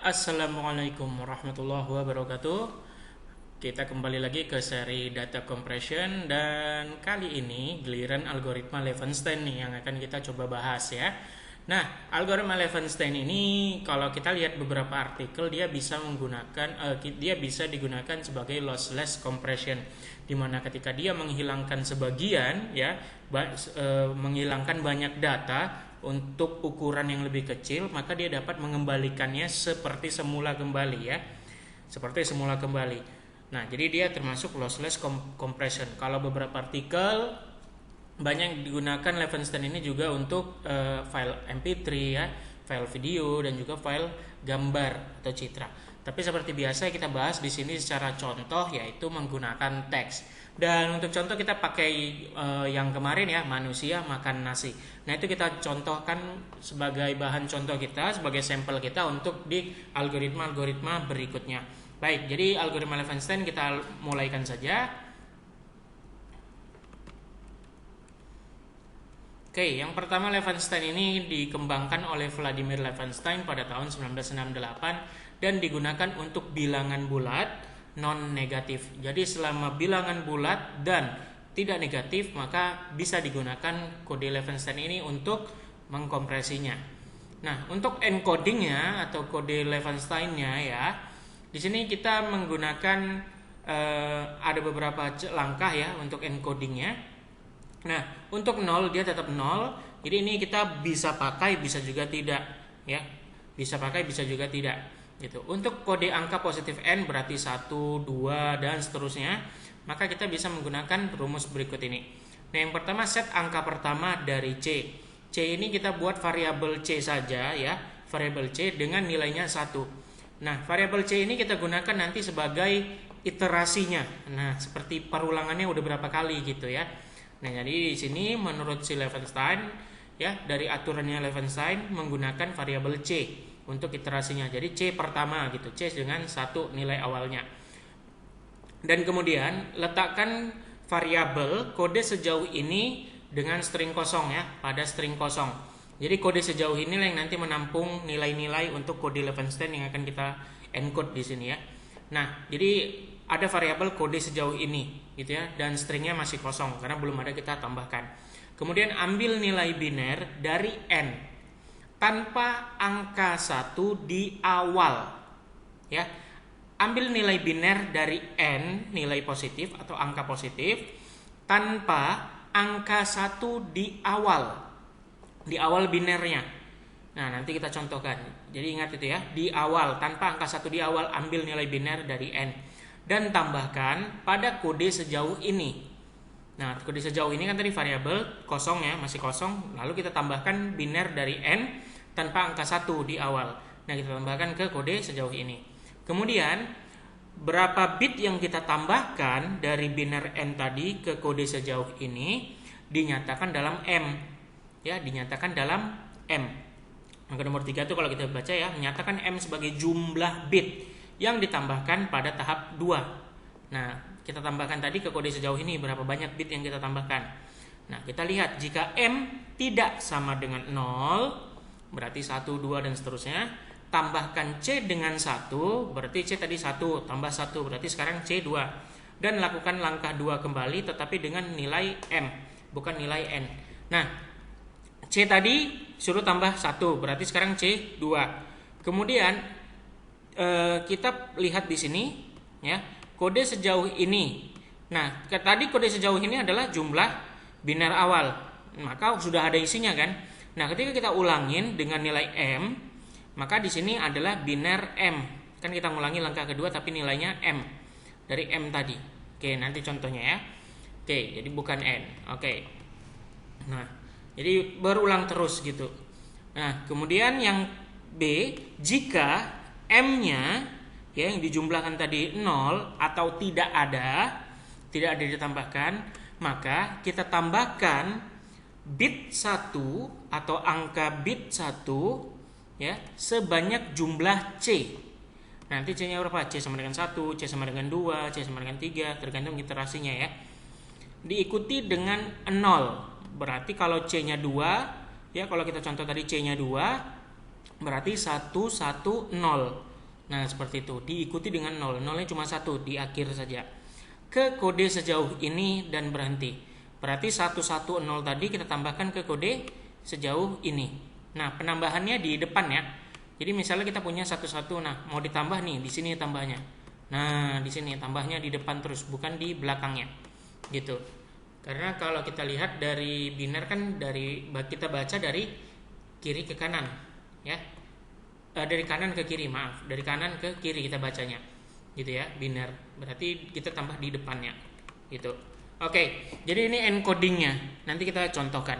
Assalamualaikum warahmatullahi wabarakatuh. Kita kembali lagi ke seri data compression dan kali ini giliran algoritma Levenstein nih yang akan kita coba bahas ya. Nah, algoritma Levenstein ini kalau kita lihat beberapa artikel dia bisa digunakan sebagai lossless compression, di mana ketika dia menghilangkan sebagian ya, menghilangkan banyak data untuk ukuran yang lebih kecil, maka dia dapat mengembalikannya seperti semula kembali ya. Seperti semula kembali. Nah, jadi dia termasuk lossless compression. Kalau beberapa artikel banyak digunakan Levenstein ini juga untuk file MP3 ya, file video dan juga file gambar atau citra. Tapi seperti biasa kita bahas di sini secara contoh yaitu menggunakan teks. Dan untuk contoh kita pakai yang kemarin ya, manusia makan nasi. Nah, itu kita contohkan sebagai bahan contoh kita, sebagai sampel kita untuk di algoritma-algoritma berikutnya. Baik, jadi algoritma Levenstein kita mulaikan saja. Oke, yang pertama Levenstein ini dikembangkan oleh Vladimir Levenstein pada tahun 1968 dan digunakan untuk bilangan bulat non-negatif. Jadi selama bilangan bulat dan tidak negatif maka bisa digunakan kode Levenstein ini untuk mengkompresinya. Nah, untuk encodingnya atau kode Levenstein-nya ya, di sini kita menggunakan ada beberapa langkah ya untuk encodingnya. Nah, untuk 0 dia tetap 0. Jadi ini kita bisa pakai, bisa juga tidak ya. Bisa pakai, bisa juga tidak gitu. Untuk kode angka positif n berarti 1, 2 dan seterusnya, maka kita bisa menggunakan rumus berikut ini. Nah, yang pertama set angka pertama dari C. C ini kita buat variabel C saja ya, variabel C dengan nilainya 1. Nah, variabel C ini kita gunakan nanti sebagai iterasinya. Nah, seperti perulangannya udah berapa kali gitu ya. Nah, jadi di sini menurut si Levenstein ya, dari aturannya Levenstein menggunakan variabel C untuk iterasinya. Jadi C pertama gitu, C dengan 1 nilai awalnya. Dan kemudian letakkan variabel kode sejauh ini dengan string kosong ya, pada string kosong. Jadi kode sejauh ini yang nanti menampung nilai-nilai untuk kode Levenstein yang akan kita encode di sini ya. Nah, jadi ada variabel kode sejauh ini gitu ya, dan stringnya masih kosong karena belum ada kita tambahkan. Kemudian ambil nilai biner dari n tanpa angka 1 di awal ya. Ambil nilai biner dari n, nilai positif atau angka positif, tanpa angka 1 di awal binernya. Nah, nanti kita contohkan. Jadi ingat itu ya, di awal, tanpa angka 1 di awal, ambil nilai biner dari n dan tambahkan pada kode sejauh ini. Nah, kode sejauh ini kan tadi variabel kosong ya, masih kosong, lalu kita tambahkan biner dari n tanpa angka 1 di awal. Nah, kita tambahkan ke kode sejauh ini. Kemudian berapa bit yang kita tambahkan dari biner n tadi ke kode sejauh ini dinyatakan dalam M ya, dinyatakan dalam M. Angka nomor 3 itu kalau kita baca ya, menyatakan M sebagai jumlah bit yang ditambahkan pada tahap 2. Nah, kita tambahkan tadi ke kode sejauh ini berapa banyak bit yang kita tambahkan. Nah, kita lihat jika M tidak sama dengan 0 berarti 1, 2 dan seterusnya. Tambahkan C dengan 1, berarti C tadi 1, tambah 1, berarti sekarang C 2. Dan lakukan langkah 2 kembali tetapi dengan nilai M, bukan nilai N. Nah, C tadi suruh tambah 1, berarti sekarang C 2. Kemudian kita lihat di sini ya, kode sejauh ini. Nah, tadi kode sejauh ini adalah jumlah biner awal. Maka sudah ada isinya kan? Nah, ketika kita ulangin dengan nilai M, maka di sini adalah biner M. Kan kita ngulangi langkah kedua tapi nilainya M. Dari M tadi. Oke, nanti contohnya ya. Oke, jadi bukan N. Oke. Nah, jadi berulang terus gitu. Nah, kemudian yang B, jika M-nya ya yang dijumlahkan tadi 0 atau tidak ada ditambahkan, maka kita tambahkan bit 1 atau angka bit 1 ya sebanyak jumlah C. Nanti C-nya berapa? C sama dengan 1, C sama dengan 2, C sama dengan 3, tergantung iterasinya ya. Diikuti dengan 0. Berarti kalau C-nya 2, ya kalau kita contoh tadi C-nya 2, berarti 1, 1, 0. Nah, seperti itu. Diikuti dengan 0. Nolnya cuma 1 di akhir saja. Ke kode sejauh ini dan berhenti. Berarti 110 tadi kita tambahkan ke kode sejauh ini. Nah, penambahannya di depan ya. Jadi misalnya kita punya 11, nah mau ditambah nih, di sini tambahnya. Nah, di sini tambahnya di depan terus, bukan di belakangnya. Gitu. Karena kalau kita lihat dari biner kan kita baca dari kiri ke kanan, ya. Dari kanan ke kiri, maaf, dari kanan ke kiri kita bacanya, gitu ya, biner. Berarti kita tambah di depannya, gitu. Oke, jadi ini encodingnya. Nanti kita contohkan.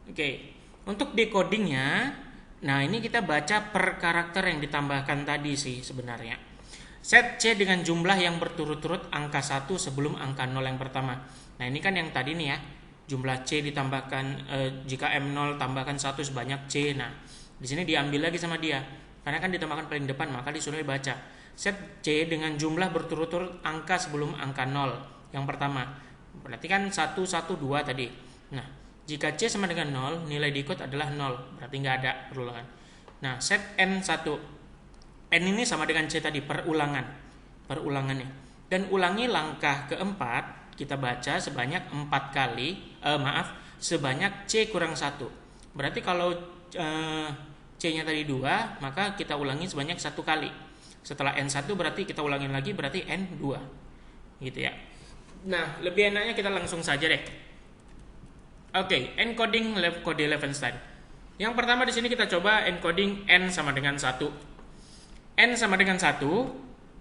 Oke, untuk decodingnya, nah ini kita baca per karakter yang ditambahkan tadi sih sebenarnya. Set C dengan jumlah yang berturut-turut angka 1 sebelum angka 0 yang pertama. Nah ini kan yang tadi nih ya. Jumlah C ditambahkan jika M0 tambahkan 1 sebanyak C. Nah, di sini diambil lagi sama dia. Karena kan ditambahkan paling depan, maka disuruh baca. Set C dengan jumlah berturut-turut angka sebelum angka 0 yang pertama. Berarti kan 1 1 2 tadi. Nah, jika C sama dengan 0, nilai decode adalah 0. Berarti nggak ada perulangan. Nah, set N1. N ini sama dengan C tadi, perulangannya. Dan ulangi langkah keempat, kita baca sebanyak 4 kali, sebanyak C kurang 1. Berarti kalau C-nya tadi 2, maka kita ulangi sebanyak 1 kali. Setelah N1 berarti kita ulangin lagi, berarti N2. Gitu ya. Nah, lebih enaknya kita langsung saja deh. Oke, encoding kode Levenshtein. Yang pertama di sini kita coba encoding N sama dengan 1. N sama dengan 1,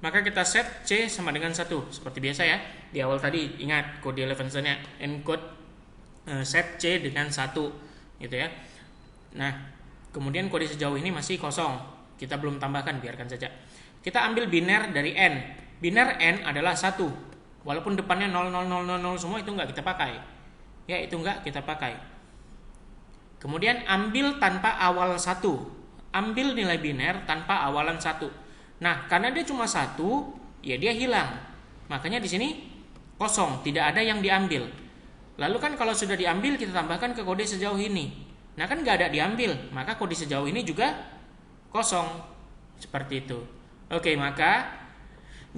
maka kita set C sama dengan 1. Seperti biasa ya. Di awal tadi ingat kode Levenshtein-nya, encode set C dengan 1 gitu ya. Nah, kemudian kode sejauh ini masih kosong. Kita belum tambahkan, biarkan saja. Kita ambil biner dari N. Biner N adalah 1. Walaupun depannya 0 0 0 0 0 semua, itu enggak kita pakai. Ya, itu enggak kita pakai. Kemudian ambil tanpa awal 1. Ambil nilai biner tanpa awalan 1. Nah, karena dia cuma 1, ya dia hilang. Makanya di sini kosong, tidak ada yang diambil. Lalu kan kalau sudah diambil, kita tambahkan ke kode sejauh ini. Nah, kan nggak ada diambil, maka kode sejauh ini juga kosong. Seperti itu. Oke, maka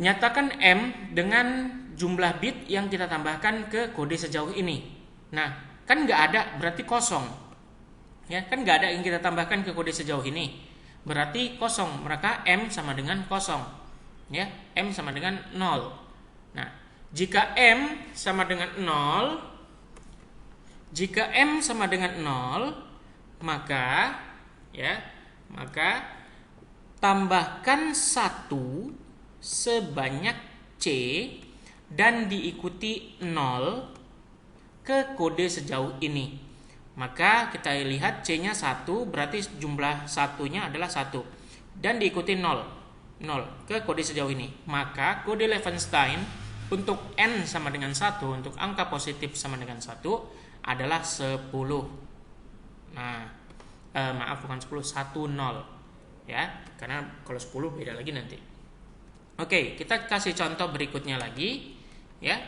nyatakan M dengan jumlah bit yang kita tambahkan ke kode sejauh ini. Nah, kan nggak ada, berarti kosong. Ya, kan nggak ada yang kita tambahkan ke kode sejauh ini. Berarti kosong, maka M sama dengan kosong. Ya, M sama dengan 0. Nah, jika M sama dengan 0, maka tambahkan 1 sebanyak C dan diikuti 0 ke kode sejauh ini. Maka kita lihat C-nya 1, berarti jumlah satunya adalah 1. Dan diikuti 0 ke kode sejauh ini. Maka kode Levenshtein untuk N sama dengan 1, untuk angka positif sama dengan 1 adalah 10. Nah, bukan 10, 10. Ya, karena kalau 10 beda lagi nanti. Oke, kita kasih contoh berikutnya lagi. Ya.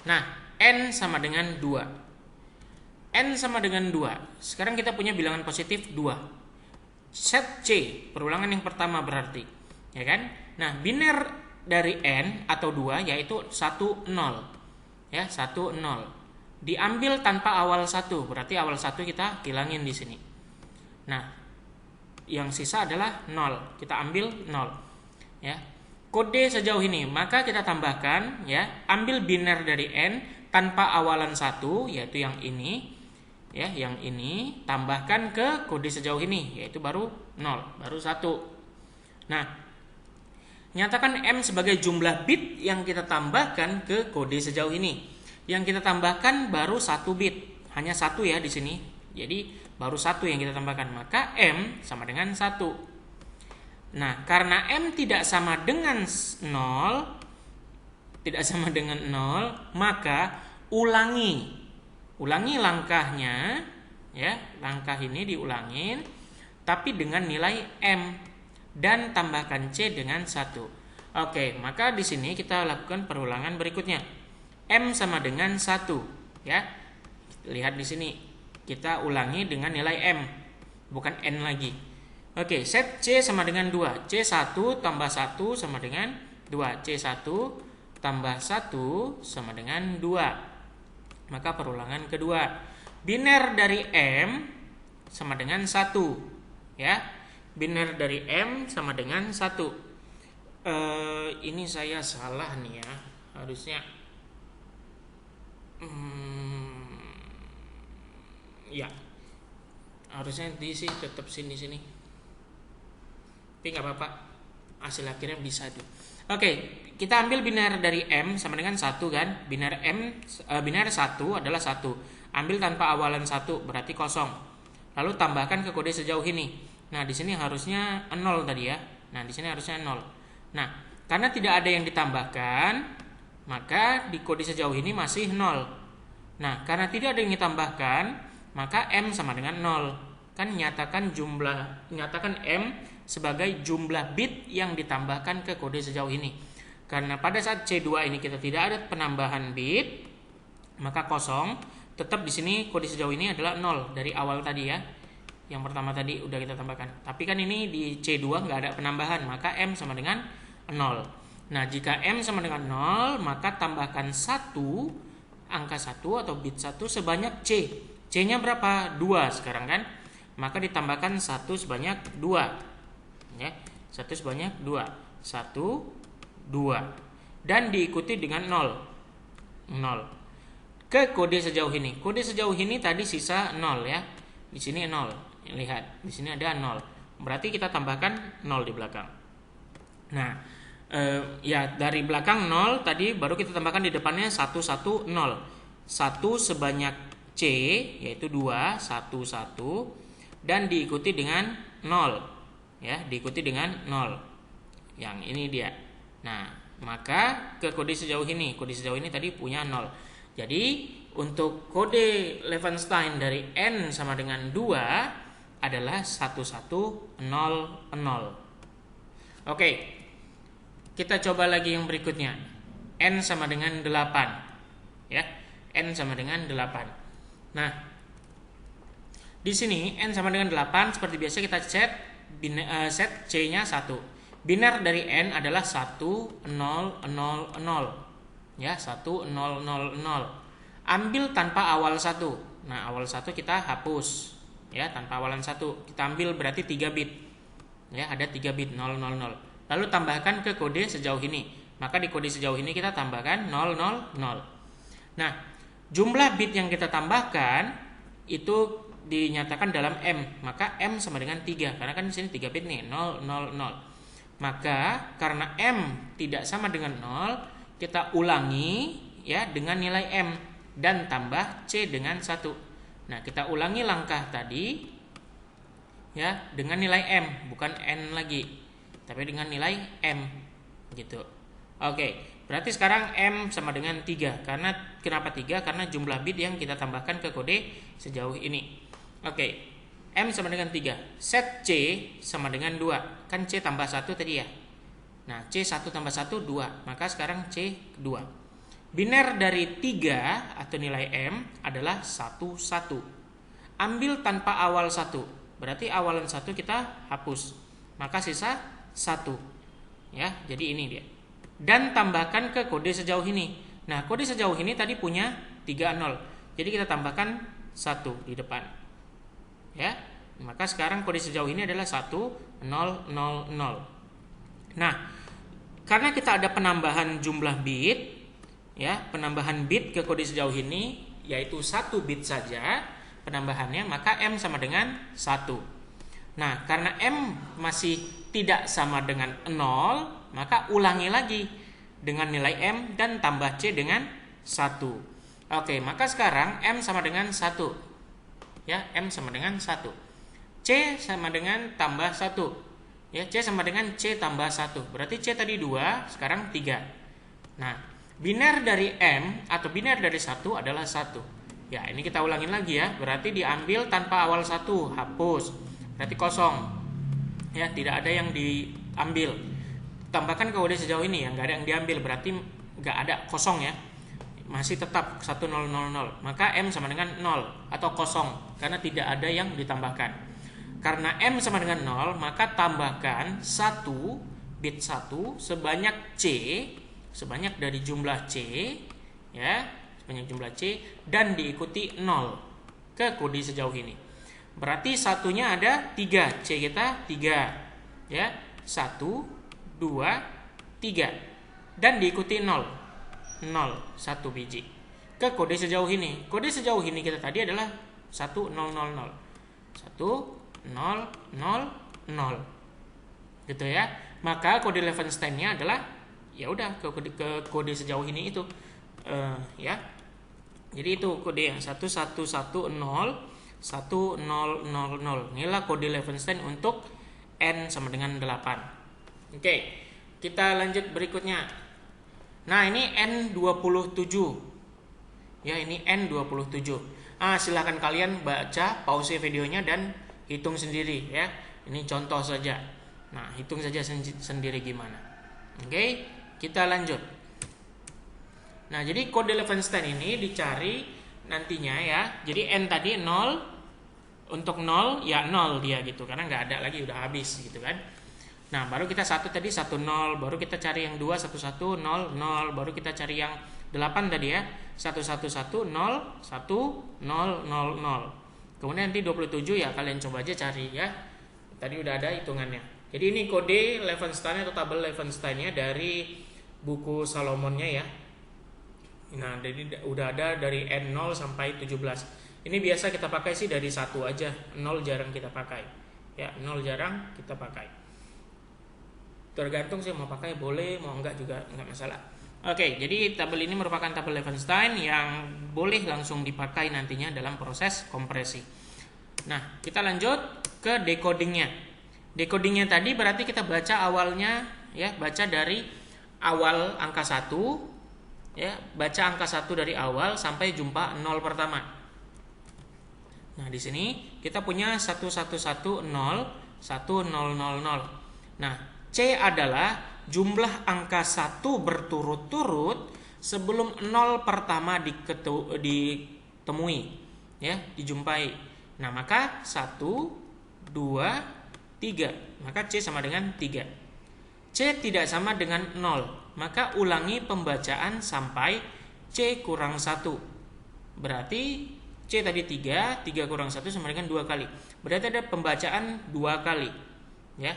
Nah, N sama dengan 2. N sama dengan 2. Sekarang kita punya bilangan positif 2. Set C, perulangan yang pertama berarti. Ya kan? Nah, biner dari N atau 2 yaitu 1 0. Ya, 1 0. Diambil tanpa awal 1, berarti awal 1 kita hilangin di sini. Nah, yang sisa adalah 0. Kita ambil 0. Ya. Kode sejauh ini, maka kita tambahkan ya, ambil biner dari N tanpa awalan 1 yaitu yang ini. Ya, yang ini tambahkan ke kode sejauh ini yaitu baru 0, baru 1. Nah, nyatakan M sebagai jumlah bit yang kita tambahkan ke kode sejauh ini. Yang kita tambahkan baru 1 bit, hanya 1 ya di sini. Jadi baru 1 yang kita tambahkan, maka M sama dengan 1. Nah, karena M tidak sama dengan 0, maka ulangi langkahnya, ya, langkah ini diulangin, tapi dengan nilai M dan tambahkan C dengan 1. Oke, maka di sini kita lakukan perulangan berikutnya. M sama dengan 1, ya. Lihat di sini, kita ulangi dengan nilai M, bukan N lagi. Oke, set C sama dengan 2. C1 tambah 1 sama dengan 2. C1 tambah 1 sama dengan 2. Maka perulangan kedua. Biner dari M sama dengan 1. Ya. Biner dari M sama dengan 1. Ini saya salah nih ya. Harusnya ya. Harusnya di tetap sini. Tapi nggak apa-apa, hasil akhirnya bisa tuh. Oke, kita ambil biner dari M sama dengan 1 kan. Biner 1 adalah 1. Ambil tanpa awalan 1 berarti kosong. Lalu tambahkan ke kode sejauh ini. Nah, di sini harusnya 0 tadi ya. Nah, di sini harusnya 0. Nah, karena tidak ada yang ditambahkan, maka di kode sejauh ini masih 0. Nah, karena tidak ada yang ditambahkan, maka M sama dengan 0. Kan nyatakan M sebagai jumlah bit yang ditambahkan ke kode sejauh ini. Karena pada saat C2 ini kita tidak ada penambahan bit, maka kosong. Tetap di sini kode sejauh ini adalah 0 dari awal tadi ya. Yang pertama tadi udah kita tambahkan. Tapi kan ini di C2 nggak ada penambahan, maka M sama dengan 0. Nah, jika M sama dengan 0, maka tambahkan 1, angka 1 atau bit 1 sebanyak C. C-nya berapa? 2 sekarang kan? Maka ditambahkan 1 sebanyak 2. Ya, 1 sebanyak 2. 1, 2. Dan diikuti dengan 0. 0. Ke kode sejauh ini. Kode sejauh ini tadi sisa 0 ya. Di sini 0. Lihat, di sini ada 0. Berarti kita tambahkan 0 di belakang. Nah, ya dari belakang 0 tadi baru kita tambahkan di depannya 1, 1, 0. 1 sebanyak C yaitu 2, 1, 1 dan diikuti dengan 0. Ya, diikuti dengan 0. Yang ini dia. Nah, maka ke kode sejauh ini tadi punya 0. Jadi, untuk kode Levenshtein dari N sama dengan 2 adalah 1100. Oke. Kita coba lagi yang berikutnya. N sama dengan 8. Ya, N sama dengan 8. Nah, di sini N sama dengan 8 seperti biasa kita set C-nya 1. Biner dari N adalah 1, 0, 0, 0. Ya, 1, 0, 0, 0. Ambil tanpa awal 1. Nah, awal 1 kita hapus. Ya, tanpa awalan 1. Kita ambil berarti 3 bit. Ya, ada 3 bit 0, 0, 0. Lalu tambahkan ke kode sejauh ini. Maka di kode sejauh ini kita tambahkan 0, 0, 0. Nah, jumlah bit yang kita tambahkan itu dinyatakan dalam M, maka M sama dengan 3 karena kan di sini 3 bit nih 0, 0, 0. Maka karena M tidak sama dengan 0, kita ulangi ya dengan nilai M dan tambah C dengan 1. Nah, kita ulangi langkah tadi ya dengan nilai M, bukan N lagi, tapi dengan nilai M gitu. Oke. Berarti sekarang M sama dengan 3. Kenapa 3? Karena jumlah bit yang kita tambahkan ke kode sejauh ini. Oke, M sama dengan 3. Set C sama dengan 2. Kan C tambah 1 tadi ya. Nah, C1 tambah 1, 2. Maka sekarang C2. Biner dari 3 atau nilai M adalah 1, 1. Ambil tanpa awal 1. Berarti awalan 1 kita hapus. Maka sisa 1. Ya, jadi ini dia. Dan tambahkan ke kode sejauh ini. Nah, kode sejauh ini tadi punya 3, 0. Jadi kita tambahkan 1 di depan. Ya, maka sekarang kode sejauh ini adalah 1, 0, 0, 0. Nah, karena kita ada penambahan jumlah bit, ya, penambahan bit ke kode sejauh ini yaitu 1 bit saja penambahannya, maka M sama dengan 1. Nah, karena M masih tidak sama dengan 0, maka ulangi lagi dengan nilai M dan tambah C dengan 1. Oke, maka sekarang M sama dengan 1. Ya, M sama dengan 1. C sama dengan tambah 1. Ya, C sama dengan C tambah 1. Berarti C tadi 2, sekarang 3. Nah, biner dari M atau biner dari 1 adalah 1. Ya, ini kita ulangin lagi ya. Berarti diambil tanpa awal 1, hapus. Berarti kosong. Ya, tidak ada yang diambil. Tambahkan ke kode sejauh ini ya, nggak ada yang diambil. Berarti nggak ada, kosong ya. Masih tetap 1, 0, 0, 0. Maka M sama dengan 0 atau kosong karena tidak ada yang ditambahkan. Karena M sama dengan 0, maka tambahkan 1 bit 1 sebanyak C, sebanyak dari jumlah C, ya, sebanyak jumlah C, dan diikuti 0 ke kode sejauh ini. Berarti satunya ada 3, C kita 3, ya, 1, 2, 3, dan diikuti 0, 1 biji ke kode sejauh ini. Kode sejauh ini kita tadi adalah 1000, 1000, gitu ya. Maka kode Levenshtein-nya adalah ya udah ke kode sejauh ini itu, ya. Jadi itu kode yang 1110, 1000. Inilah kode Levenshtein untuk N sama dengan 8. Oke, kita lanjut berikutnya. Nah, ini N27. Ya, ini N27. Silakan kalian baca, pause videonya dan hitung sendiri ya. Ini contoh saja. Nah, hitung saja sendiri gimana. Oke, kita lanjut. Nah, jadi kode Levenshtein ini dicari nantinya ya. Jadi N tadi 0, untuk 0 ya 0 dia gitu, karena nggak ada lagi, udah habis gitu kan. Nah, baru kita 1 tadi 10, baru kita cari yang 2 11 0 0, baru kita cari yang 8 tadi ya 111 0 1 0 0 0. Kemudian nanti 27 ya kalian coba aja cari ya. Tadi udah ada hitungannya. Jadi ini kode Levenshtein atau tabel Levenshtein-nya dari buku Salomonnya ya. Nah, jadi udah ada dari N0 sampai 17. Ini biasa kita pakai sih dari 1 aja, 0 jarang kita pakai. Ya, 0 jarang kita pakai. Tergantung sih mau pakai boleh, mau enggak juga enggak masalah. Oke, jadi tabel ini merupakan tabel Levenshtein yang boleh langsung dipakai nantinya dalam proses kompresi. Nah, kita lanjut ke decodingnya. Decodingnya tadi berarti kita baca awalnya ya, baca dari awal angka 1 ya, baca angka 1 dari awal sampai jumpa 0 pertama. Nah, di sini kita punya 1110 1000. Nah, C adalah jumlah angka 1 berturut-turut sebelum 0 pertama ditemui ya, dijumpai. Nah, maka 1 2 3, maka C sama dengan 3. C tidak sama dengan 0, maka ulangi pembacaan sampai C kurang 1. Berarti C tadi 3, 3 kurang 1 sama dengan 2 kali. Berarti ada pembacaan 2 kali ya.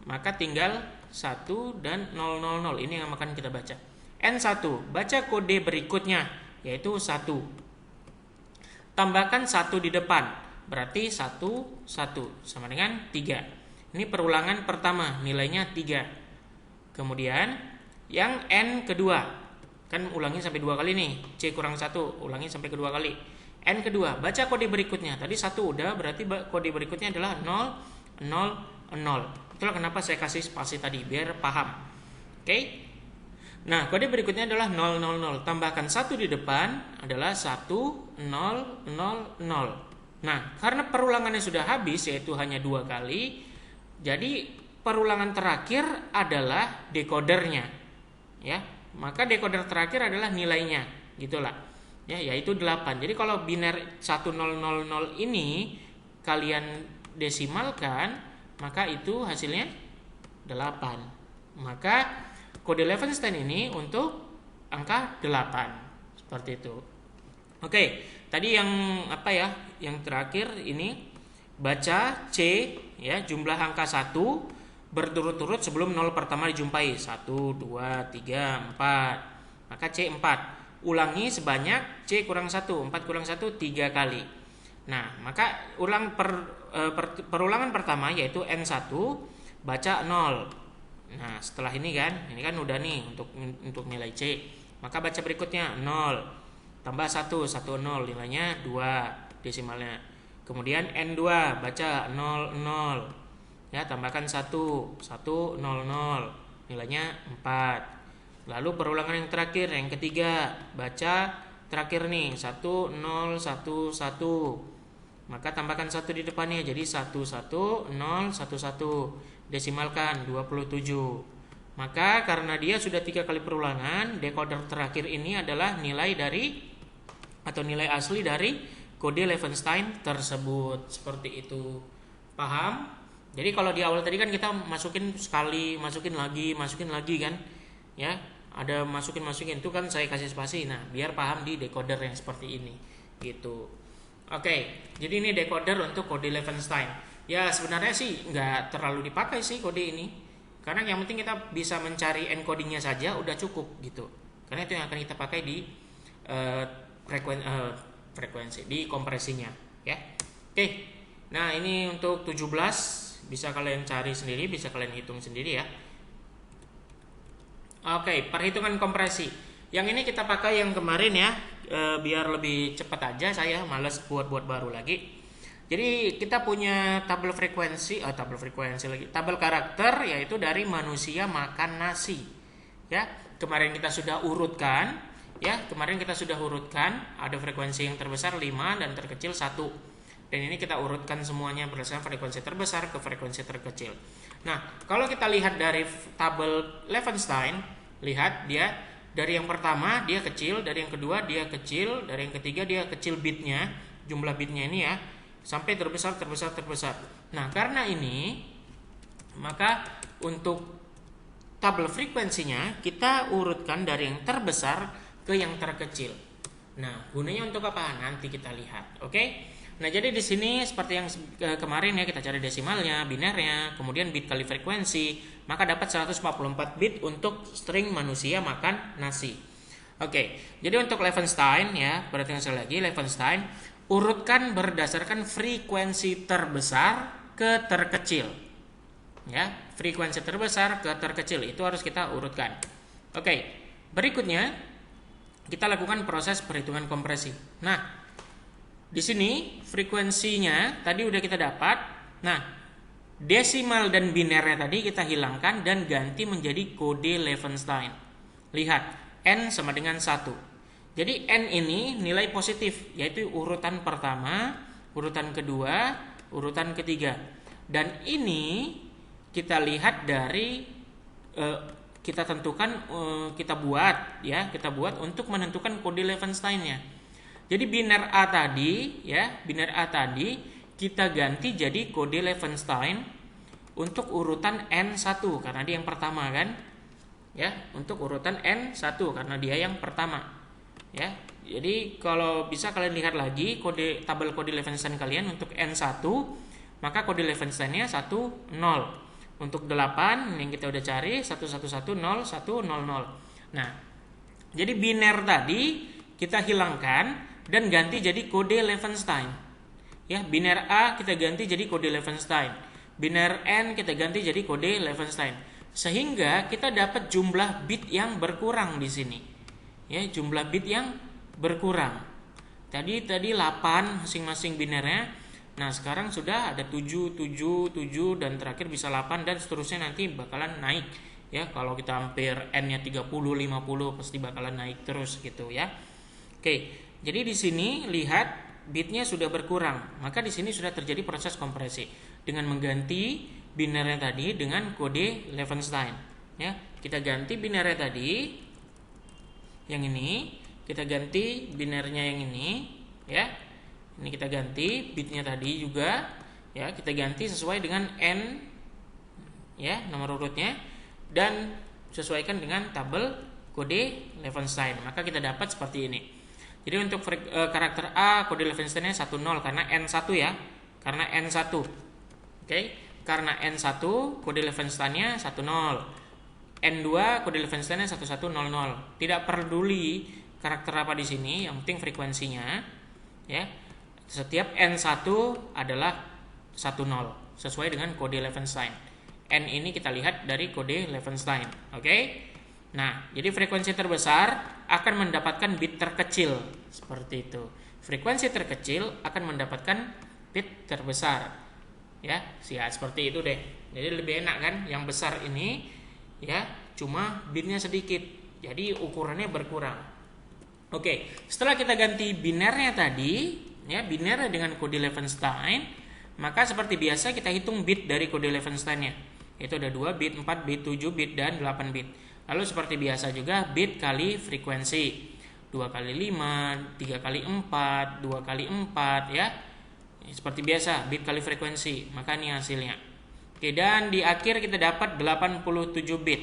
Maka tinggal 1 dan 000, ini yang akan kita baca. N1, baca kode berikutnya yaitu 1. Tambahkan 1 di depan, berarti 1 1 sama dengan 3. Ini perulangan pertama, nilainya 3. Kemudian yang N kedua, kan ulangi sampai 2 kali nih. C kurang 1, ulangi sampai kedua kali. N kedua, baca kode berikutnya. Tadi 1 udah, berarti kode berikutnya adalah 0 0 0. Itulah kenapa saya kasih spasi tadi, biar paham. Oke? Nah, kode berikutnya adalah 0 0 0. Tambahkan 1 di depan adalah 1 0 0 0. Nah, karena perulangannya sudah habis, yaitu hanya 2 kali, jadi perulangan terakhir adalah decodernya. Ya, maka decoder terakhir adalah nilainya, gitulah. Ya, yaitu 8. Jadi kalau biner 1000 ini kalian desimalkan, maka itu hasilnya 8. Maka kode Levenshtein ini untuk angka 8. Seperti itu. Oke, tadi yang apa ya? Yang terakhir ini baca C ya, jumlah angka 1 berturut-turut sebelum 0 pertama dijumpai. 1 2 3 4. Maka C 4. Ulangi sebanyak C kurang 1, 4 kurang 1 3 kali. Nah, maka perulangan pertama yaitu N1 baca 0. Nah, setelah ini kan udah nih untuk nilai C. Maka baca berikutnya 0 tambah 1 10, nilainya 2 desimalnya. Kemudian N2 baca 0 0. Ya, tambahkan 1 1 0 0, nilainya 4. Lalu perulangan yang terakhir, yang ketiga, baca terakhir nih 1 0 1 1. Maka tambahkan 1 di depannya jadi 1 1 0 1 1, desimalkan 27. Maka karena dia sudah 3 kali perulangan, decoder terakhir ini adalah nilai dari atau nilai asli dari kode Levenshtein tersebut. Seperti itu. Paham? Jadi kalau di awal tadi kan kita masukin sekali, masukin lagi kan, ya, ada masukin itu kan saya kasih spasi. Nah, biar paham di decoder yang seperti ini, gitu. Oke, jadi ini decoder untuk kode Levenstein. Ya sebenarnya sih nggak terlalu dipakai sih kode ini, karena yang penting kita bisa mencari encodingnya saja udah cukup gitu. Karena itu yang akan kita pakai di frekuensi di kompresinya, ya. Oke. Nah, ini untuk 17 bisa kalian cari sendiri, bisa kalian hitung sendiri ya. Oke, perhitungan kompresi. Yang ini kita pakai yang kemarin ya, biar lebih cepat aja, saya males buat baru lagi. Jadi kita punya tabel frekuensi lagi, tabel karakter, yaitu dari manusia makan nasi. Ya, kemarin kita sudah urutkan, ada frekuensi yang terbesar 5 dan terkecil 1. Dan ini kita urutkan semuanya berdasarkan frekuensi terbesar ke frekuensi terkecil. Nah, kalau kita lihat dari tabel Levenstein, lihat dia dari yang pertama dia kecil, dari yang kedua dia kecil, dari yang ketiga dia kecil bitnya, jumlah bitnya ini ya, sampai terbesar. Nah, karena ini maka untuk tabel frekuensinya kita urutkan dari yang terbesar ke yang terkecil. Nah, gunanya untuk apa? Nanti kita lihat, oke? Nah, jadi di sini seperti yang kemarin ya, kita cari desimalnya, binernya, kemudian bit kali frekuensi, maka dapat 144 bit untuk string manusia makan nasi. Oke, jadi untuk Levenstein ya, perhatikan sekali lagi, Levenstein urutkan berdasarkan frekuensi terbesar ke terkecil. Ya, frekuensi terbesar ke terkecil itu harus kita urutkan. Oke, berikutnya kita lakukan proses perhitungan kompresi. Nah, di sini frekuensinya tadi udah kita dapat. Nah, desimal dan binernya tadi kita hilangkan dan ganti menjadi kode Levenstein. Lihat, n sama dengan 1. Jadi n ini nilai positif, yaitu urutan pertama, urutan kedua, urutan ketiga. Dan ini kita lihat dari kita tentukan, kita buat untuk menentukan kode Levenstein-nya. Jadi biner A tadi kita ganti jadi kode Levenstein untuk urutan N1 karena dia yang pertama kan. Ya, untuk urutan N1 karena dia yang pertama. Ya. Jadi kalau bisa kalian lihat lagi tabel kode Levenstein kalian untuk N1, maka kode Levenstein-nya 1 0. Untuk 8 yang kita udah cari 1 1 1 0 1 0 0. Nah, jadi biner tadi kita hilangkan dan ganti jadi kode Levenstein. Ya, biner A kita ganti jadi kode Levenstein. Biner N kita ganti jadi kode Levenstein. Sehingga kita dapat jumlah bit yang berkurang di sini. Ya, jumlah bit yang berkurang. Tadi 8 masing-masing binernya. Nah, sekarang sudah ada 7 dan terakhir bisa 8 dan seterusnya nanti bakalan naik. Ya, kalau kita hampir N-nya 30, 50 pasti bakalan naik terus gitu ya. Oke. Jadi di sini lihat bitnya sudah berkurang, maka di sini sudah terjadi proses kompresi dengan mengganti binernya tadi dengan kode Levenstein. Ya, kita ganti binernya tadi yang ini, kita ganti binernya yang ini, ya. Ini kita ganti bitnya tadi juga, ya. Kita ganti sesuai dengan n, ya, nomor urutnya dan sesuaikan dengan tabel kode Levenstein. Maka kita dapat seperti ini. Jadi untuk karakter A kode Levenstein-nya 10 karena N1 ya. Karena N1. Oke. Karena N1 kode Levenstein-nya 10. N2 kode Levenstein-nya 1100. Tidak peduli karakter apa di sini, yang penting frekuensinya ya. Setiap N1 adalah 10 sesuai dengan kode Levenstein. N ini kita lihat dari kode Levenstein. Oke. Nah, jadi frekuensi terbesar akan mendapatkan bit terkecil seperti itu. Frekuensi terkecil akan mendapatkan bit terbesar. Ya, seperti itu deh. Jadi lebih enak kan? Yang besar ini ya, cuma bitnya sedikit. Jadi ukurannya berkurang. Oke, setelah kita ganti binernya tadi, ya, binernya dengan kode Levenstein, maka seperti biasa kita hitung bit dari kode Levenstein-nya. Itu ada 2 bit, 4 bit, 7 bit dan 8 bit. Lalu seperti biasa juga bit kali frekuensi. 2 kali 5, 3 kali 4, 2 kali 4 ya. Seperti biasa, bit kali frekuensi, maka ini hasilnya. Oke, dan di akhir kita dapat 87 bit.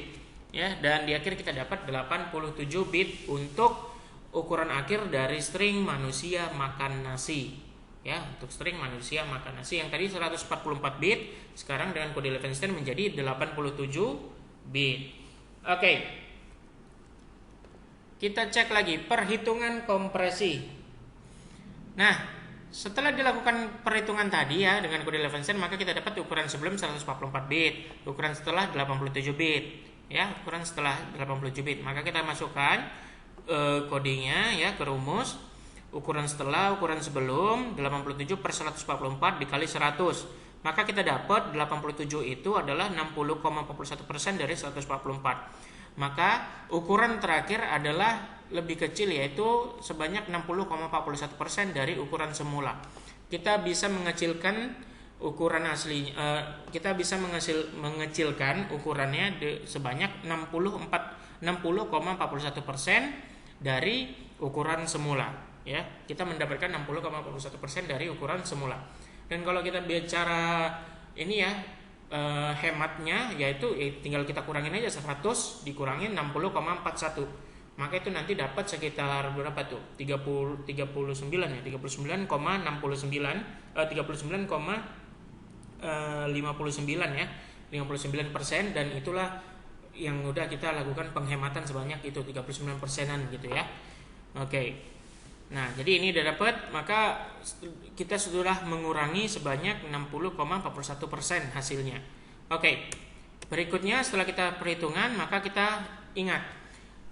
Ya, dan di akhir kita dapat 87 bit untuk ukuran akhir dari string manusia makan nasi. Ya, untuk string manusia makan nasi yang tadi 144 bit, sekarang dengan kode Levenshtein menjadi 87 bit. Oke. Kita cek lagi perhitungan kompresi. Nah, setelah dilakukan perhitungan tadi ya dengan kode Levenshtein, maka kita dapat ukuran sebelum 144 bit, ukuran setelah 87 bit, ya, ukuran setelah 87 bit. Maka kita masukkan kodenya ya ke rumus. Ukuran setelah, ukuran sebelum 87 per 144 dikali 100. Maka kita dapat 87 itu adalah 60,41% dari 144. Maka ukuran terakhir adalah lebih kecil, yaitu sebanyak 60,41% dari ukuran semula. Kita bisa mengecilkan ukuran asli, kita bisa mengecilkan ukurannya sebanyak 60,41% dari ukuran semula. Ya, kita mendapatkan 60,41% dari ukuran semula. Dan kalau kita bicara ini ya, hematnya, yaitu tinggal kita kurangin aja 100 dikurangin 60,41. Maka itu nanti dapat sekitar berapa tuh? 39 ya, 39,59 39,59 ya, 59%, dan itulah yang udah kita lakukan penghematan sebanyak itu 39%-an gitu ya. Oke. Nah, jadi ini udah dapat, maka kita sudah mengurangi sebanyak 60,41% hasilnya. Oke. Berikutnya setelah kita perhitungan, maka kita ingat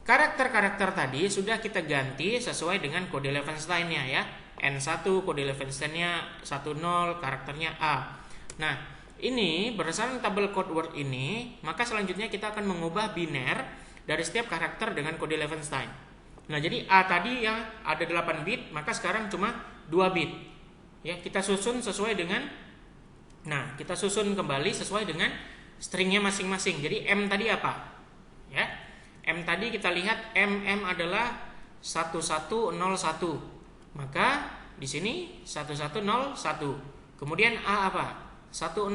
karakter-karakter tadi sudah kita ganti sesuai dengan kode Levenshtein-nya ya. N1 kode Levenshtein-nya 10, karakternya A. Nah, ini berdasarkan tabel code word ini, maka selanjutnya kita akan mengubah biner dari setiap karakter dengan kode Levenshtein. Nah, jadi A tadi yang ada 8 bit, maka sekarang cuma 2 bit. Ya, kita susun sesuai dengan, nah, kita susun kembali sesuai dengan stringnya masing-masing. Jadi M tadi apa? Ya, M tadi kita lihat MM adalah 1101. Maka di sini 1101. Kemudian A apa? 10.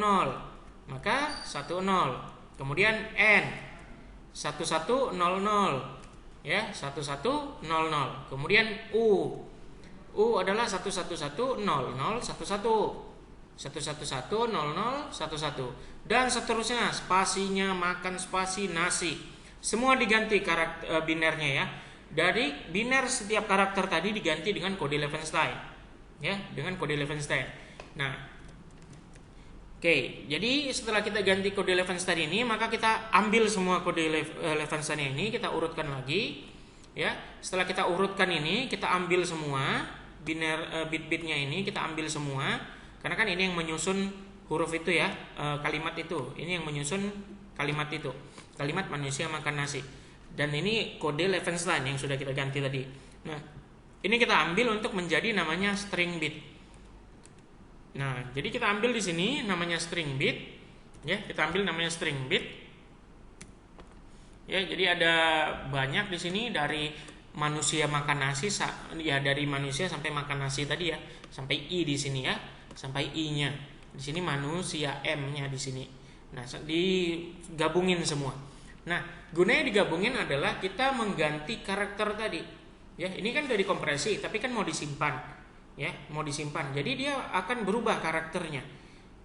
Maka 10. Kemudian N 1100. Ya, 1100. Kemudian U adalah 1110011 1110011 dan seterusnya, spasinya makan spasi nasi. Semua diganti karakter binernya ya. Dari biner setiap karakter tadi diganti dengan kode Levenshtein. Ya, dengan kode Levenshtein. Nah, oke, jadi setelah kita ganti kode Levenshtein ini, maka kita ambil semua kode Levenshtein ini, kita urutkan lagi. Ya, setelah kita urutkan ini, kita ambil semua biner bit-bitnya ini, kita ambil semua, karena kan ini yang menyusun huruf itu ya, kalimat itu. Ini yang menyusun kalimat itu, kalimat manusia makan nasi. Dan ini kode Levenshtein yang sudah kita ganti tadi. Nah, ini kita ambil untuk menjadi namanya string bit. Nah, jadi kita ambil di sini namanya string bit, ya, kita ambil namanya string bit. Ya, jadi ada banyak di sini dari manusia makan nasi, ya, dari manusia sampai makan nasi tadi ya, sampai I di sini ya, sampai I-nya. Di sini manusia M-nya di sini. Nah, digabungin semua. Nah, gunanya digabungin adalah kita mengganti karakter tadi. Ya, ini kan udah dikompresi, tapi kan mau disimpan. Ya, mau disimpan. Jadi dia akan berubah karakternya.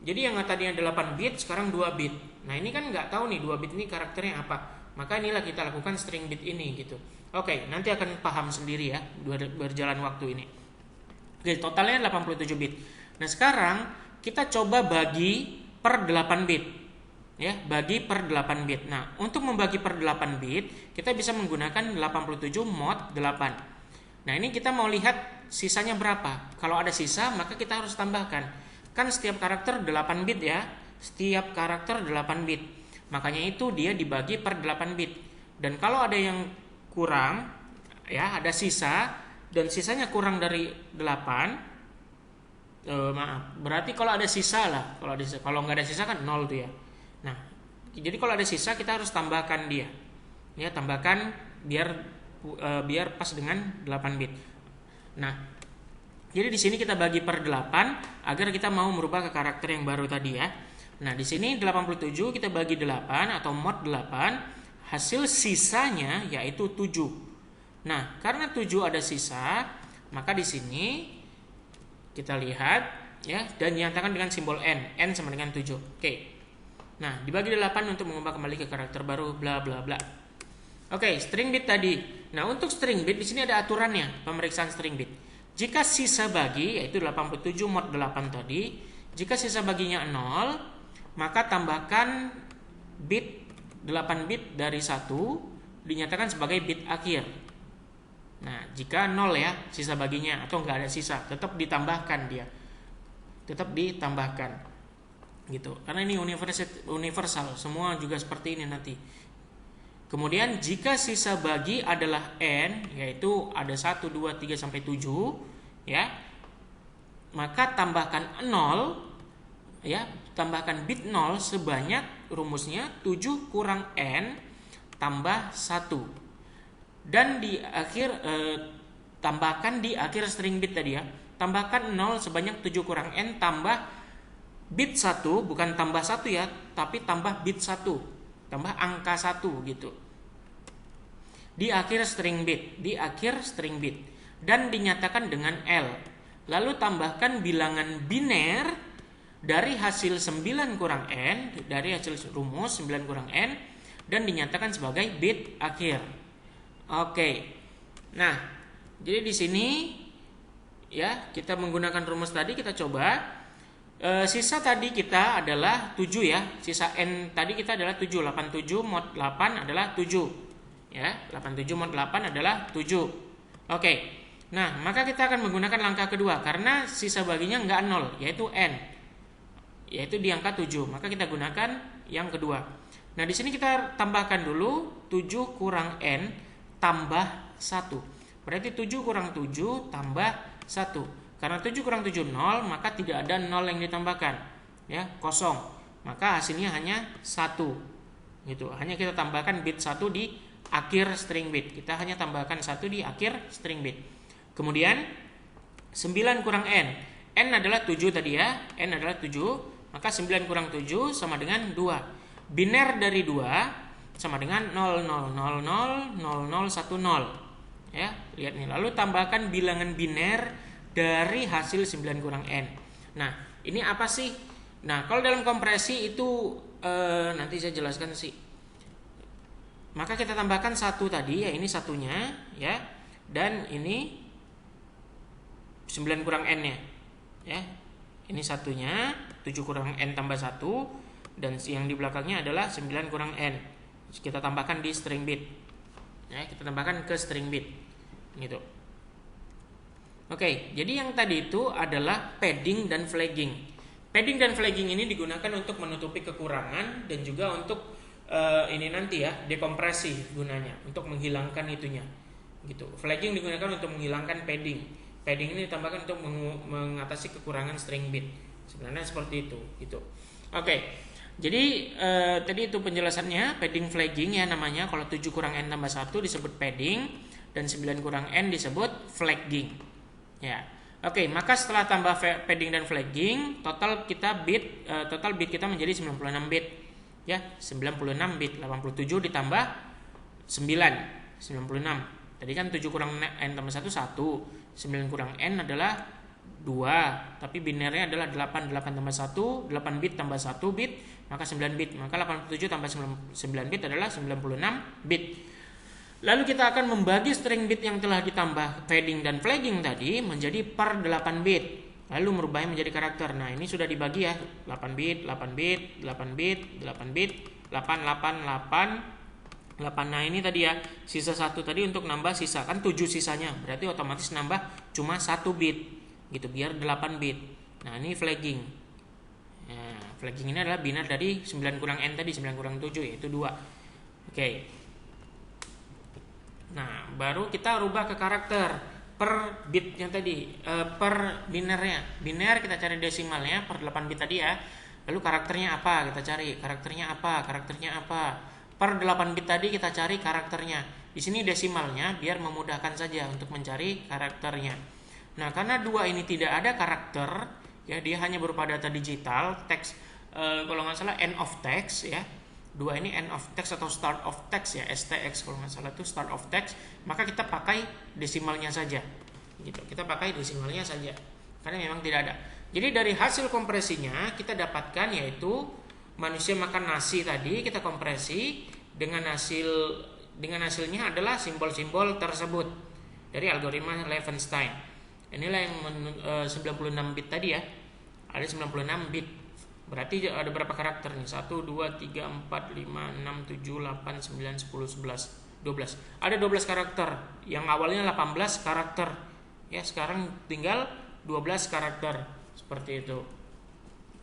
Jadi yang tadinya 8 bit sekarang 2 bit. Nah, ini kan nggak tahu nih 2 bit ini karakternya apa. Maka inilah kita lakukan string bit ini gitu. Oke, nanti akan paham sendiri ya berjalan waktu ini. Oke, totalnya 87 bit. Nah, sekarang kita coba bagi per 8 bit. Ya, bagi per 8 bit. Nah, untuk membagi per 8 bit, kita bisa menggunakan 87 mod 8. Nah, ini kita mau lihat sisanya berapa. Kalau ada sisa, maka kita harus tambahkan. Kan setiap karakter 8 bit ya. Setiap karakter 8 bit. Makanya itu dia dibagi per 8 bit. Dan kalau ada yang kurang, ya, ada sisa, dan sisanya kurang dari 8, berarti kalau ada sisa lah. Kalau nggak ada sisa kan 0 tuh ya. Nah, jadi kalau ada sisa kita harus tambahkan dia. Ya, tambahkan biar pas dengan 8 bit. Nah, Jadi di sini kita bagi per 8 agar kita mau merubah ke karakter yang baru tadi ya. Nah, di sini 87 kita bagi 8 atau mod 8, hasil sisanya yaitu 7. Nah, karena 7 ada sisa, maka di sini kita lihat ya, dan dinyatakan dengan simbol n sama dengan 7. Oke. Nah, dibagi 8 untuk mengubah kembali ke karakter baru bla bla bla. Oke, string bit tadi. Nah, untuk string bit di sini ada aturannya, pemeriksaan string bit. Jika sisa bagi yaitu 87 mod 8 tadi, jika sisa baginya 0, maka tambahkan bit 8 bit dari 1 dinyatakan sebagai bit akhir. Nah, jika 0 ya sisa baginya atau nggak ada sisa, tetap ditambahkan dia. Tetap ditambahkan. Gitu. Karena ini universal, semua juga seperti ini nanti. Kemudian jika sisa bagi adalah n, yaitu ada 1, 2, 3 sampai 7 ya, maka tambahkan 0 ya, tambahkan bit 0 sebanyak rumusnya 7 kurang n tambah 1. Dan di akhir tambahkan di akhir string bit tadi ya, tambahkan 0 sebanyak 7 kurang n tambah bit 1, bukan tambah 1 ya, tapi tambah bit 1, tambah angka 1 gitu. Di akhir string bit, dan dinyatakan dengan L. Lalu tambahkan bilangan biner dari hasil 9 kurang n, dari hasil rumus 9 kurang n, dan dinyatakan sebagai bit akhir. Oke. Nah, jadi di sini ya, kita menggunakan rumus tadi, kita coba. Sisa tadi kita adalah 7 ya. Sisa n tadi kita adalah 7. 87 mod 8 adalah 7. Ya, 87 mod 8 adalah 7. Oke. Nah, maka kita akan menggunakan langkah kedua karena sisa baginya enggak 0, yaitu n. Yaitu di angka 7. Maka kita gunakan yang kedua. Nah, di sini kita tambahkan dulu 7 kurang n tambah 1. Berarti 7 kurang 7 tambah 1. Karena 7 kurang 7 0, maka tidak ada 0 yang ditambahkan. Ya, kosong. Maka hasilnya hanya 1. Gitu. Hanya kita tambahkan bit 1 di akhir string bit. Kita hanya tambahkan 1 di akhir string bit. Kemudian 9 kurang n. N adalah 7 tadi ya. N adalah 7. Maka 9 kurang 7 sama dengan 2. Biner dari 2 sama dengan 0,000,00,0010. Ya, lihat nih. Lalu tambahkan bilangan biner dari hasil 9 kurang n. Nah, ini apa sih? Nah, kalau dalam kompresi itu nanti saya jelaskan sih. Maka kita tambahkan 1 tadi, ya ini satunya ya. Dan ini 9 kurang n-nya. Ya. Ini satunya, 7 kurang n tambah 1, dan yang di belakangnya adalah 9 kurang n. Kita tambahkan di string bit. Ya, kita tambahkan ke string bit. Gitu. Oke, jadi yang tadi itu adalah padding dan flagging. Padding dan flagging ini digunakan untuk menutupi kekurangan dan juga untuk ini nanti ya, dekompresi gunanya, untuk menghilangkan itunya. Gitu. Flagging digunakan untuk menghilangkan padding. Padding ini ditambahkan untuk mengatasi kekurangan string bit. Sebenarnya seperti itu, gitu. Oke. Jadi tadi itu penjelasannya, padding flagging ya namanya. Kalau 7 kurang n tambah 1 disebut padding dan 9 kurang n disebut flagging. Ya. Oke, maka setelah tambah padding dan flagging, total bit kita menjadi 96 bit. Ya, 96 bit. 87 ditambah 96. Tadi kan 7 kurang n tambah 1 1. 9 kurang n adalah 2, tapi binernya adalah 8 tambah 1, 8 bit tambah 1 bit, maka 9 bit. Maka 87 tambah 9 bit adalah 96 bit. Lalu kita akan membagi string bit yang telah ditambah padding dan flagging tadi menjadi per 8 bit. Lalu merubahnya menjadi karakter. Nah, ini sudah dibagi ya. 8 bit, 8 bit, 8 bit, 8 bit, 8, 8, 8. Nah, ini tadi ya, sisa 1 tadi untuk nambah sisa. Kan 7 sisanya. Berarti otomatis nambah cuma 1 bit. Gitu, biar 8 bit. Nah, ini flagging. Nah, flagging ini adalah biner dari 9 kurang n tadi, 9 kurang 7, yaitu 2. Oke. Nah, baru kita rubah ke karakter. Per bitnya tadi, per binernya. Biner kita cari desimalnya per 8 bit tadi ya. Lalu karakternya apa? Kita cari karakternya apa? Per 8 bit tadi kita cari karakternya. Di sini desimalnya biar memudahkan saja untuk mencari karakternya. Nah, karena 2 ini tidak ada karakter, ya dia hanya berupa data digital, teks, kalau nggak salah end of text ya. 2 ini end of text atau start of text ya, STX kalau nggak salah itu start of text, maka kita pakai desimalnya saja. Gitu. Kita pakai desimalnya saja. Karena memang tidak ada. Jadi dari hasil kompresinya kita dapatkan yaitu manusia makan nasi tadi kita kompresi dengan hasilnya adalah simbol-simbol tersebut dari algoritma Levenstein. Inilah yang 96 bit tadi ya. Ada 96 bit. Berarti ada berapa karakter nih? 1 2 3 4 5 6 7 8 9 10 11 12. Ada 12 karakter. Yang awalnya 18 karakter. Ya, sekarang tinggal 12 karakter. Seperti itu.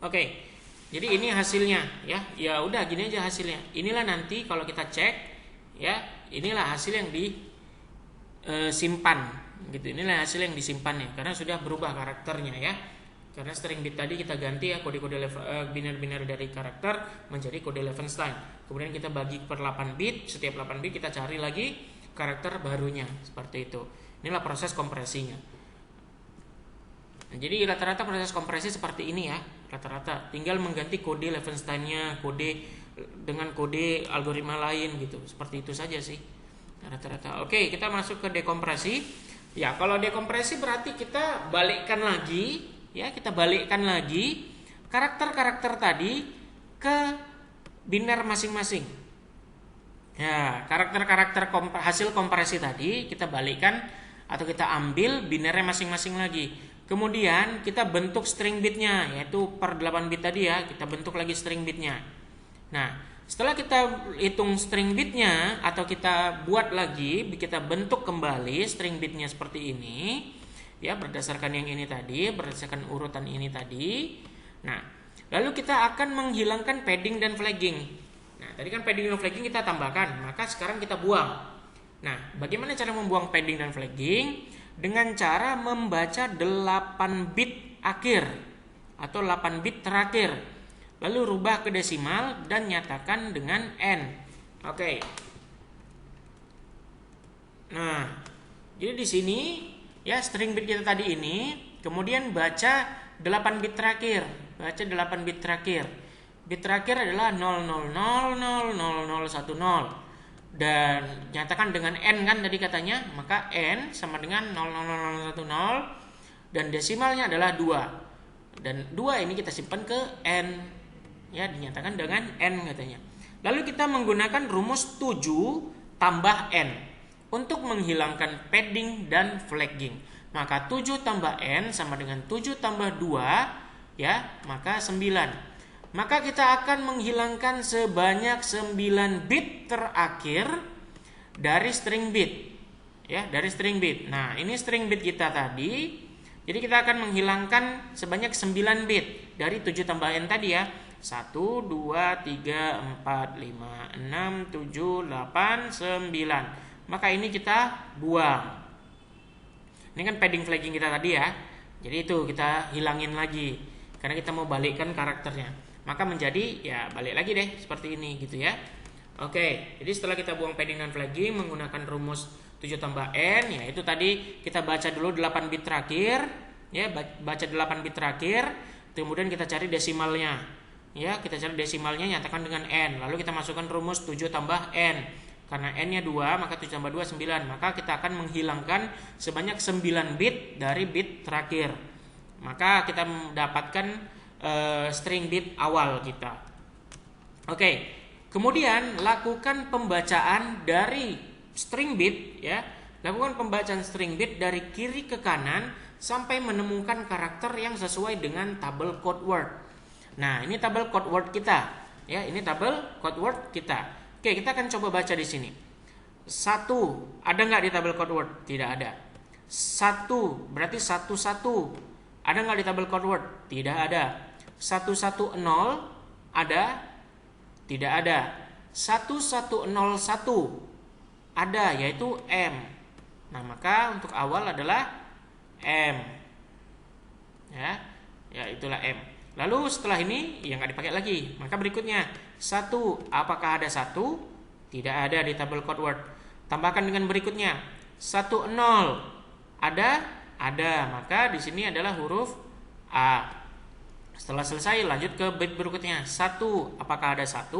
Oke. Jadi ini hasilnya ya. Ya udah gini aja hasilnya. Inilah nanti kalau kita cek ya, inilah hasil yang disimpan gitu. Inilah hasil yang disimpan ya, karena sudah berubah karakternya ya. Karena string bit tadi kita ganti ya kode-kode biner-biner dari karakter menjadi kode Levenstein. Kemudian kita bagi per 8 bit, setiap 8 bit kita cari lagi karakter barunya, seperti itu. Inilah proses kompresinya. Nah, jadi rata-rata proses kompresi seperti ini ya, rata-rata. Tinggal mengganti kode Levenstein-nya, kode dengan kode algoritma lain gitu. Seperti itu saja sih. Rata-rata. Oke, kita masuk ke dekompresi. Ya, kalau dekompresi berarti kita balikkan lagi ya, kita balikkan lagi karakter-karakter tadi ke biner masing-masing. Ya, karakter-karakter hasil kompresi tadi kita balikkan atau kita ambil binernya masing-masing lagi. Kemudian kita bentuk string bitnya, yaitu per 8 bit tadi ya, kita bentuk lagi string bitnya. Nah, setelah kita hitung string bitnya atau kita buat lagi, kita bentuk kembali string bitnya seperti ini. Ya, berdasarkan yang ini tadi, berdasarkan urutan ini tadi. Nah, lalu kita akan menghilangkan padding dan flagging. Nah, tadi kan padding dan flagging kita tambahkan, maka sekarang kita buang. Nah, bagaimana cara membuang padding dan flagging? Dengan cara membaca 8 bit akhir atau 8 bit terakhir. Lalu rubah ke desimal dan nyatakan dengan N. Oke. Nah, jadi di sini ya string bit kita tadi ini kemudian baca 8 bit terakhir. Baca 8 bit terakhir. Bit terakhir adalah 00000010 dan nyatakan dengan N kan tadi katanya, maka N sama dengan 00010 dan desimalnya adalah 2. Dan 2 ini kita simpan ke N. Ya, dinyatakan dengan N katanya. Lalu kita menggunakan rumus 7 tambah N untuk menghilangkan padding dan flagging. Maka 7 tambah N sama dengan 7 tambah 2 ya, maka 9. Maka kita akan menghilangkan sebanyak 9 bit terakhir dari string bit. Ya, dari string bit. Nah, ini string bit kita tadi. Jadi kita akan menghilangkan sebanyak 9 bit dari 7 tambah N tadi ya. 1, 2, 3, 4, 5, 6, 7, 8, 9. Maka ini kita buang. Ini kan padding flagging kita tadi ya. Jadi itu kita hilangin lagi. Karena kita mau balikkan karakternya. Maka menjadi ya balik lagi deh seperti ini gitu ya. Oke, jadi setelah kita buang padding dan flagging menggunakan rumus 7 tambah N, ya itu tadi kita baca dulu 8 bit terakhir, ya baca 8 bit terakhir, kemudian kita cari desimalnya. Ya, kita cari desimalnya nyatakan dengan N, lalu kita masukkan rumus 7 tambah N. Karena N-nya 2, maka 7 tambah 2 9. Maka kita akan menghilangkan sebanyak 9 bit dari bit terakhir. Maka kita mendapatkan string bit awal kita. Oke, kemudian lakukan pembacaan dari string bit ya. Lakukan pembacaan string bit dari kiri ke kanan sampai menemukan karakter yang sesuai dengan tabel code word. Nah, ini tabel code word kita. Ya, ini tabel code word kita. Oke, kita akan coba baca di sini. 1, ada nggak di tabel code word? Tidak ada. 1, berarti 11. Ada nggak di tabel code word? Tidak ada. 110 ada? Tidak ada. 1101 ada, yaitu M. Nah, maka untuk awal adalah M. Ya itulah M. Lalu setelah ini ya nggak dipakai lagi. Maka berikutnya 1, apakah ada 1? Tidak ada di tabel code word. Tambahkan dengan berikutnya 10 ada? Ada. Maka di sini adalah huruf A. Setelah selesai lanjut ke bait berikutnya. 1, apakah ada 1?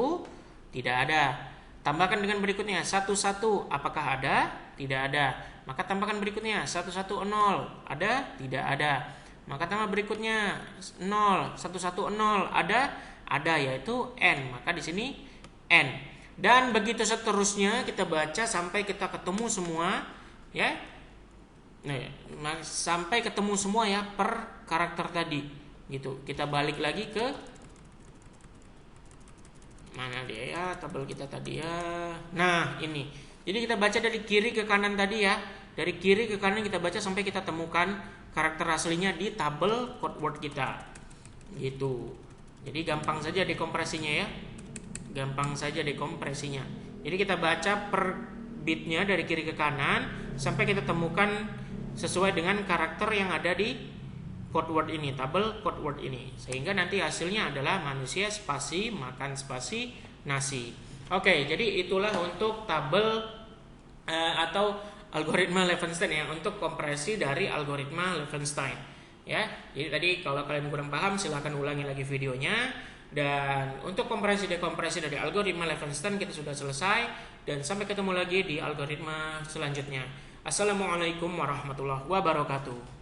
Tidak ada. Tambahkan dengan berikutnya 1 1, apakah ada? Tidak ada. Maka tambahkan berikutnya 1 1 0, ada? Tidak ada. Maka tambah berikutnya 0 1 1 0, ada? Ada, yaitu N. Maka di sini N. Dan begitu seterusnya kita baca sampai kita ketemu semua, ya. Nah, sampai ketemu semua ya per karakter tadi. Gitu. Kita balik lagi ke mana dia ya, tabel kita tadi ya. Nah, ini. Jadi kita baca dari kiri ke kanan tadi ya. Dari kiri ke kanan kita baca sampai kita temukan karakter aslinya di tabel code word kita. Gitu. Jadi gampang saja dekompresinya ya. Gampang saja dekompresinya. Jadi kita baca per bitnya dari kiri ke kanan sampai kita temukan sesuai dengan karakter yang ada di code word ini, tabel code word ini, sehingga nanti hasilnya adalah manusia spasi makan spasi nasi. Oke, jadi itulah untuk tabel atau algoritma Levenshtein ya, untuk kompresi dari algoritma Levenshtein ya. Jadi tadi kalau kalian kurang paham silahkan ulangi lagi videonya. Dan untuk kompresi dekompresi dari algoritma Levenshtein kita sudah selesai, dan sampai ketemu lagi di algoritma selanjutnya. Assalamualaikum warahmatullahi wabarakatuh.